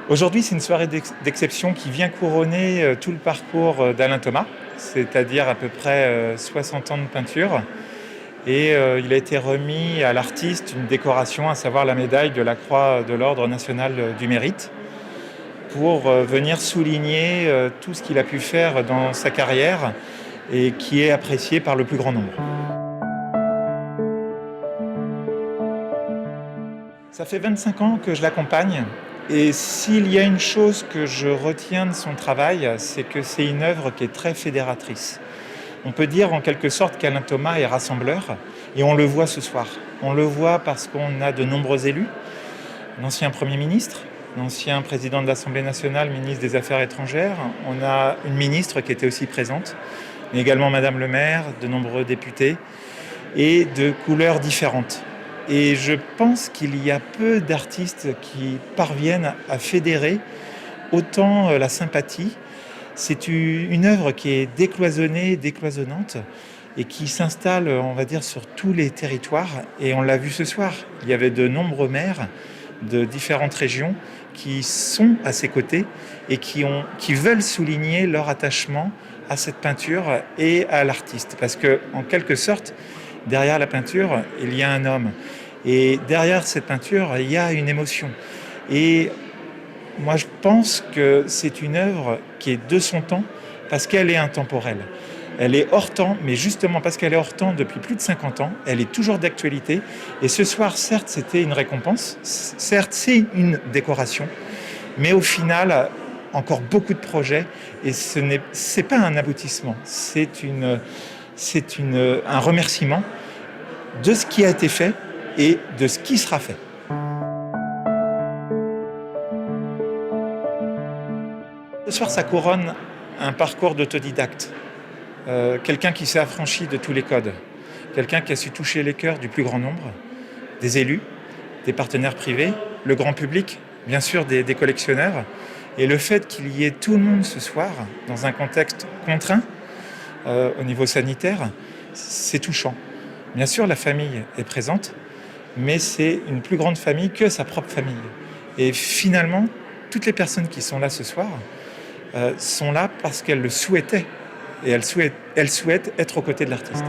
Aujourd'hui, c'est une soirée d'exception qui vient couronner tout le parcours d'Alain Thomas, c'est-à-dire à peu près 60 ans de peinture. Et il a été remis à l'artiste une décoration, à savoir la médaille de la Croix de l'Ordre national du mérite, pour venir souligner tout ce qu'il a pu faire dans sa carrière et qui est apprécié par le plus grand nombre. Ça fait 25 ans que je l'accompagne. Et s'il y a une chose que je retiens de son travail, c'est que c'est une œuvre qui est très fédératrice. On peut dire en quelque sorte qu'Alain Thomas est rassembleur, et on le voit ce soir. On le voit parce qu'on a de nombreux élus, l'ancien Premier ministre, l'ancien président de l'Assemblée nationale, ministre des Affaires étrangères, on a une ministre qui était aussi présente, mais également Madame le maire, de nombreux députés, et de couleurs différentes. Et je pense qu'il y a peu d'artistes qui parviennent à fédérer autant la sympathie. C'est une œuvre qui est décloisonnée, décloisonnante, et qui s'installe, on va dire, sur tous les territoires. Et on l'a vu ce soir, il y avait de nombreux maires de différentes régions qui sont à ses côtés et qui veulent souligner leur attachement à cette peinture et à l'artiste. Parce que, en quelque sorte, derrière la peinture, il y a un homme. Et derrière cette peinture, il y a une émotion. Et moi, je pense que c'est une œuvre qui est de son temps parce qu'elle est intemporelle. Elle est hors temps, mais justement parce qu'elle est hors temps depuis plus de 50 ans, elle est toujours d'actualité. Et ce soir, certes, c'était une récompense, certes, c'est une décoration, mais au final, encore beaucoup de projets. Et c'est pas un aboutissement, c'est un remerciement de ce qui a été fait et de ce qui sera fait. Ce soir, ça couronne un parcours d'autodidacte. Quelqu'un qui s'est affranchi de tous les codes. Quelqu'un qui a su toucher les cœurs du plus grand nombre, des élus, des partenaires privés, le grand public, bien sûr des collectionneurs. Et le fait qu'il y ait tout le monde ce soir, dans un contexte contraint, au niveau sanitaire, c'est touchant. Bien sûr, la famille est présente, mais c'est une plus grande famille que sa propre famille. Et finalement, toutes les personnes qui sont là ce soir sont là parce qu'elles le souhaitaient. Et elles souhaitent être aux côtés de l'artiste.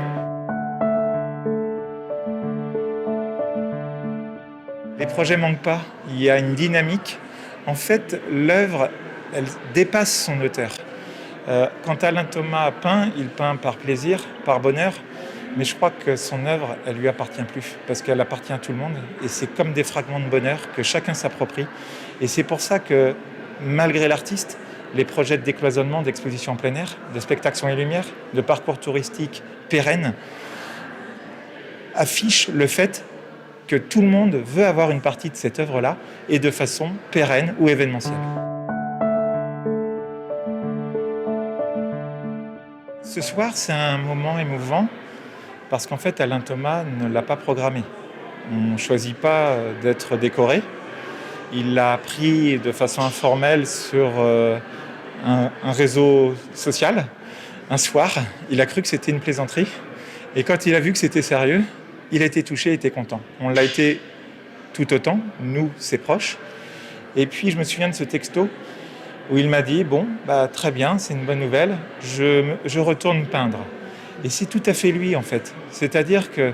Les projets ne manquent pas, il y a une dynamique. En fait, l'œuvre, elle dépasse son auteur. Quand Alain Thomas peint, il peint par plaisir, par bonheur, mais je crois que son œuvre, elle lui appartient plus, parce qu'elle appartient à tout le monde, et c'est comme des fragments de bonheur que chacun s'approprie. Et c'est pour ça que, malgré l'artiste, les projets de décloisonnement, d'exposition en plein air, de spectacles son et lumière, de parcours touristiques pérennes, affichent le fait que tout le monde veut avoir une partie de cette œuvre-là, et de façon pérenne ou événementielle. Ce soir, c'est un moment émouvant, parce qu'en fait, Alain Thomas ne l'a pas programmé. On ne choisit pas d'être décoré. Il l'a appris de façon informelle sur un réseau social. Un soir, il a cru que c'était une plaisanterie. Et quand il a vu que c'était sérieux, il a été touché, il était content. On l'a été tout autant, nous, ses proches. Et puis, je me souviens de ce texto où il m'a dit « Bon, très bien, c'est une bonne nouvelle, je retourne peindre ». Et c'est tout à fait lui, en fait. C'est-à-dire que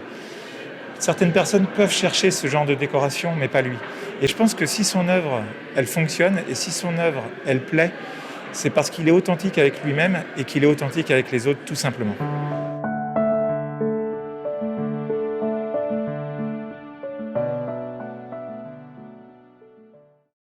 certaines personnes peuvent chercher ce genre de décoration, mais pas lui. Et je pense que si son œuvre, elle fonctionne, et si son œuvre, elle plaît, c'est parce qu'il est authentique avec lui-même et qu'il est authentique avec les autres, tout simplement.